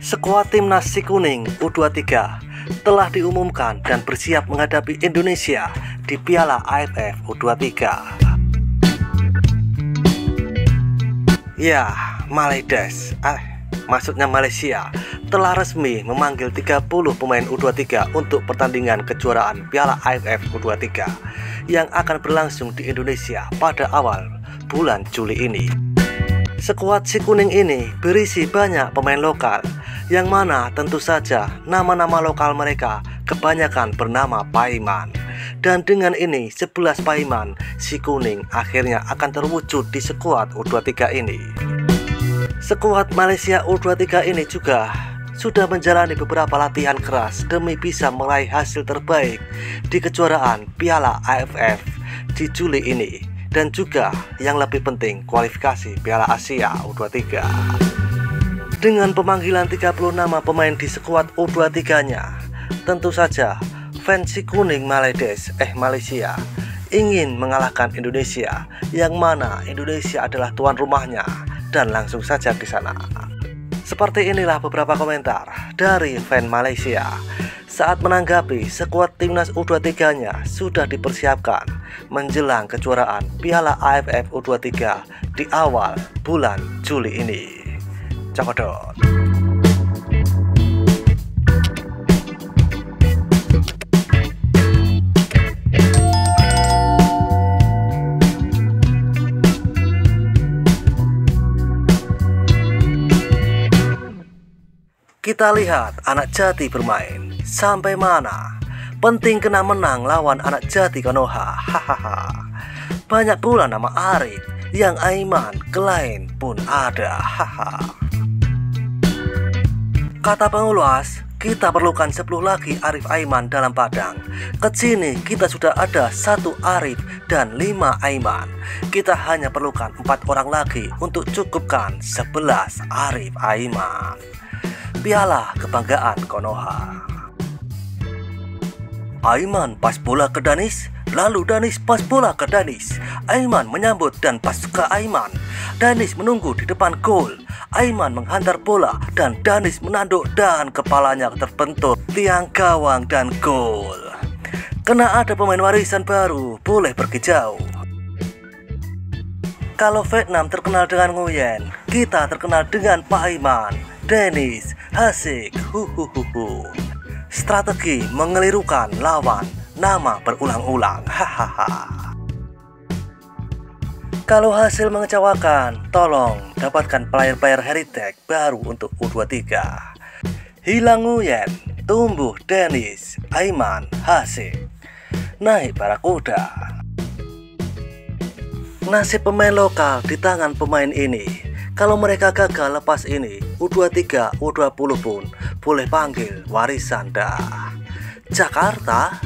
Skuad timnas Si Kuning U23 telah diumumkan dan bersiap menghadapi Indonesia di Piala AFF U23. Ya, maksudnya Malaysia telah resmi memanggil 30 pemain U23 untuk pertandingan kejuaraan Piala AFF U23 yang akan berlangsung di Indonesia pada awal bulan Juli ini. Skuad Si Kuning ini berisi banyak pemain lokal, yang mana tentu saja nama-nama lokal mereka kebanyakan bernama Paiman. Dan dengan ini 11 Paiman Si Kuning akhirnya akan terwujud di skuad U23 ini. Skuad Malaysia U23 ini juga sudah menjalani beberapa latihan keras demi bisa meraih hasil terbaik di kejuaraan Piala AFF di Juli ini. Dan juga yang lebih penting kualifikasi Piala Asia U23. Dengan pemanggilan 30 nama pemain di skuad U23-nya, tentu saja fans Si Kuning Malaysia ingin mengalahkan Indonesia, yang mana Indonesia adalah tuan rumahnya, dan langsung saja di sana. Seperti inilah beberapa komentar dari fans Malaysia saat menanggapi skuad timnas U23-nya sudah dipersiapkan menjelang kejuaraan Piala AFF U23 di awal bulan Juli ini. Cokodot. Kita lihat anak Jati bermain sampai mana. Penting kena menang lawan anak Jati Konoha. Hahaha. Banyak pula nama Arif, yang Aiman, Klein pun ada. Haha. Kata pengulas, kita perlukan 10 lagi Arif Aiman dalam padang. Kesini kita sudah ada 1 Arif dan 5 Aiman. Kita hanya perlukan 4 orang lagi untuk cukupkan 11 Arif Aiman. Piala kebanggaan Konoha. Aiman pas bola ke Danis, lalu Danis pas bola ke Danis. Aiman menyambut dan pas ke Aiman. Danis menunggu di depan gol. Aiman menghantar bola dan Danis menanduk dan kepalanya terbentur tiang gawang dan gol. Kena ada pemain warisan baru, boleh pergi jauh. Kalau Vietnam terkenal dengan Nguyen, kita terkenal dengan Pak Aiman, Dennis, Hasik, Strategi mengelirukan lawan, nama berulang-ulang. Hahaha. Kalau hasil mengecewakan, tolong dapatkan player-player heritage baru untuk U23. Hilang Nguyen, tumbuh Dennis, Aiman, Hasik, naik Barakuda. Nasib pemain lokal di tangan pemain ini. Kalau mereka gagal lepas ini, U23, U20 pun boleh panggil warisan dah. Jakarta?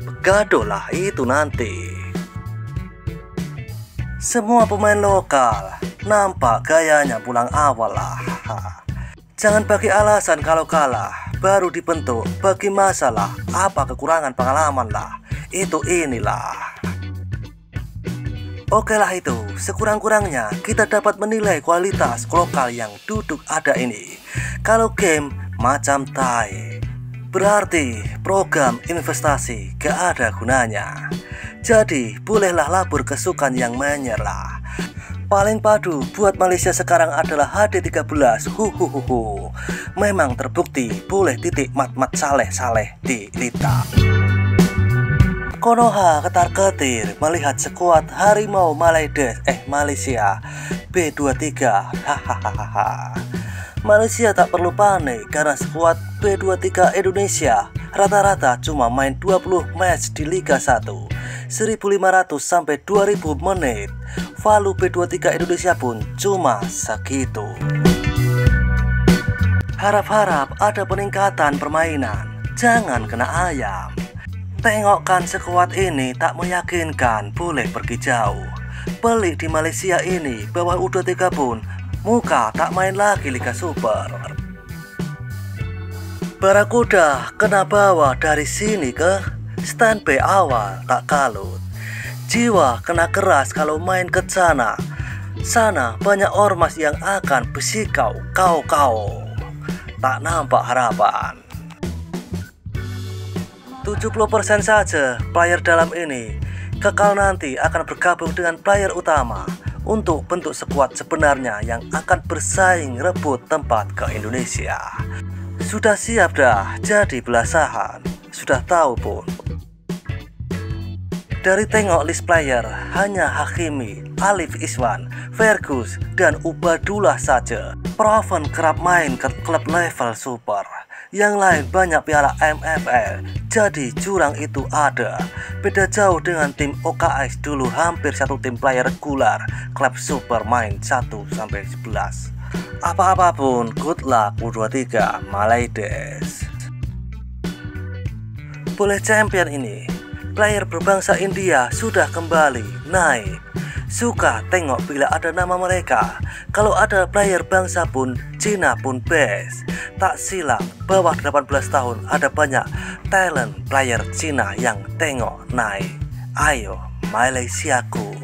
Begadoh lah itu nanti. Semua pemain lokal nampak gayanya pulang awal lah. Jangan bagi alasan kalau kalah baru dibentuk, bagi masalah apa kekurangan pengalaman lah. Itu inilah. Oke lah, itu sekurang-kurangnya kita dapat menilai kualitas lokal yang duduk ada ini. Kalau game macam tai, berarti program investasi gak ada gunanya. Jadi bolehlah labur kesukaan yang menyerah. Paling padu buat Malaysia sekarang adalah HD13. Memang terbukti boleh titik mat saleh di Lita. Konoha ketar-ketir melihat skuad Harimau Malaysia B23. Hahaha. Malaysia tak perlu panik karena skuad B23 Indonesia rata-rata cuma main 20 match di Liga 1, 1.500 sampai 2.000 menit. Value B23 Indonesia pun cuma segitu. Harap-harap ada peningkatan permainan, jangan kena ayam. Tengokkan skuad ini tak meyakinkan, boleh pergi jauh. Pelik di Malaysia ini, bawah U23 pun muka tak main lagi Liga Super. Barakuda kena bawa dari sini ke standby awal tak kalut. Jiwa kena keras kalau main ke sana. Sana banyak ormas yang akan besikau kau. tak nampak harapan. 70% saja player dalam ini kekal nanti akan bergabung dengan player utama untuk bentuk skuad sebenarnya yang akan bersaing rebut tempat ke Indonesia. Sudah siap dah jadi belasahan, sudah tahu pun. Dari tengok list player hanya Hakimi, Alif Iswan, Fergus, dan Ubadullah saja. Proven kerap main ke klub level super. Yang lain banyak piala MFL, jadi jurang itu ada. Beda jauh dengan tim OKS dulu hampir satu tim player regular klub super main 1-11. Apa-apapun, good luck U23 Malaides. Boleh champion ini, player berbangsa India sudah kembali naik. Suka tengok bila ada nama mereka. Kalau ada player bangsa pun, Cina pun best. Tak silap, bawah 18 tahun ada banyak talent player Cina yang tengok naik. Ayo, Malaysiaku.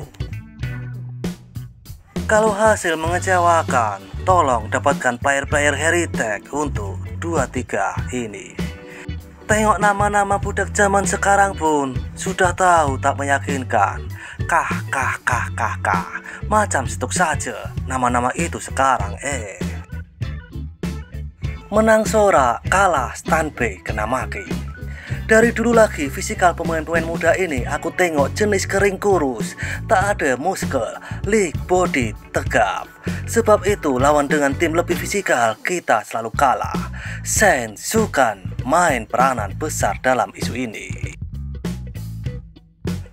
Kalau hasil mengecewakan, tolong dapatkan player-player heritage untuk 23 ini. Tengok nama-nama budak zaman sekarang pun sudah tahu tak meyakinkan. Kah. Macam stuk saja nama-nama itu sekarang Menang sorak, kalah standby kena maki. Dari dulu lagi fisikal pemain-pemain muda ini aku tengok jenis kering kurus, tak ada muskel, leg body tegap. Sebab itu lawan dengan tim lebih fisikal kita selalu kalah. Sen Sukan main peranan besar dalam isu ini.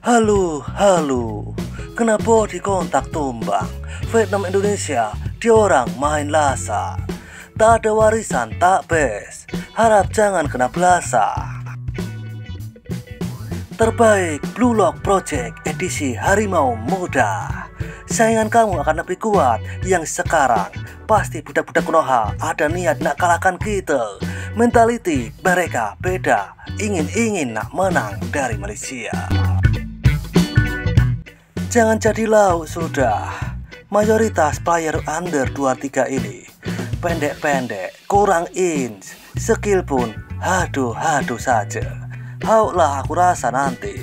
Halo, kenapa di kontak tumbang? Vietnam Indonesia, diorang main lasa. Tak ada warisan, tak best. Harap jangan kena belasa. Terbaik Blue Lock Project edisi Harimau Muda. Saingan kamu akan lebih kuat yang sekarang. Pasti budak-budak Konoha ada niat nak kalahkan kita. Mentality mereka beda, ingin nak menang dari Malaysia. Jangan jadi lauk sudah. Mayoritas player under 23 ini pendek-pendek, kurang inch, skill pun haduh saja. Haulah aku rasa nanti.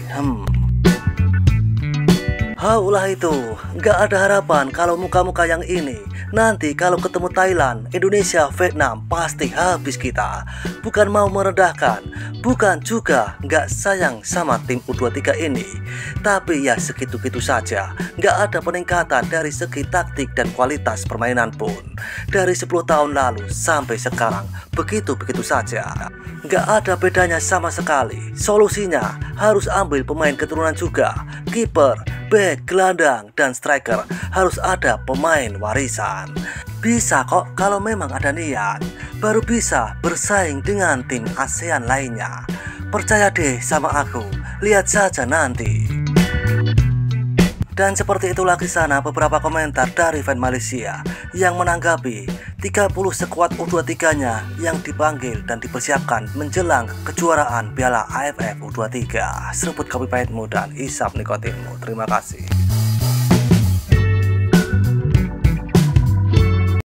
Haulah itu, nggak ada harapan kalau muka-muka yang ini. Nanti kalau ketemu Thailand, Indonesia, Vietnam, pasti habis kita. Bukan mau merendahkan, bukan juga nggak sayang sama tim U23 ini. Tapi ya segitu-gitu saja, nggak ada peningkatan dari segi taktik dan kualitas permainan pun. Dari 10 tahun lalu sampai sekarang, begitu-begitu saja. Nggak ada bedanya sama sekali. Solusinya harus ambil pemain keturunan juga. Kiper, back, gelandang, dan striker harus ada pemain warisan. Bisa kok kalau memang ada niat. Baru bisa bersaing dengan tim ASEAN lainnya. Percaya deh sama aku, lihat saja nanti. Dan seperti itulah kisah beberapa komentar dari fan Malaysia yang menanggapi 30 skuad U23-nya yang dipanggil dan dipersiapkan menjelang kejuaraan Piala AFF U23. Seruput kopi pahitmu dan isap nikotinmu. Terima kasih.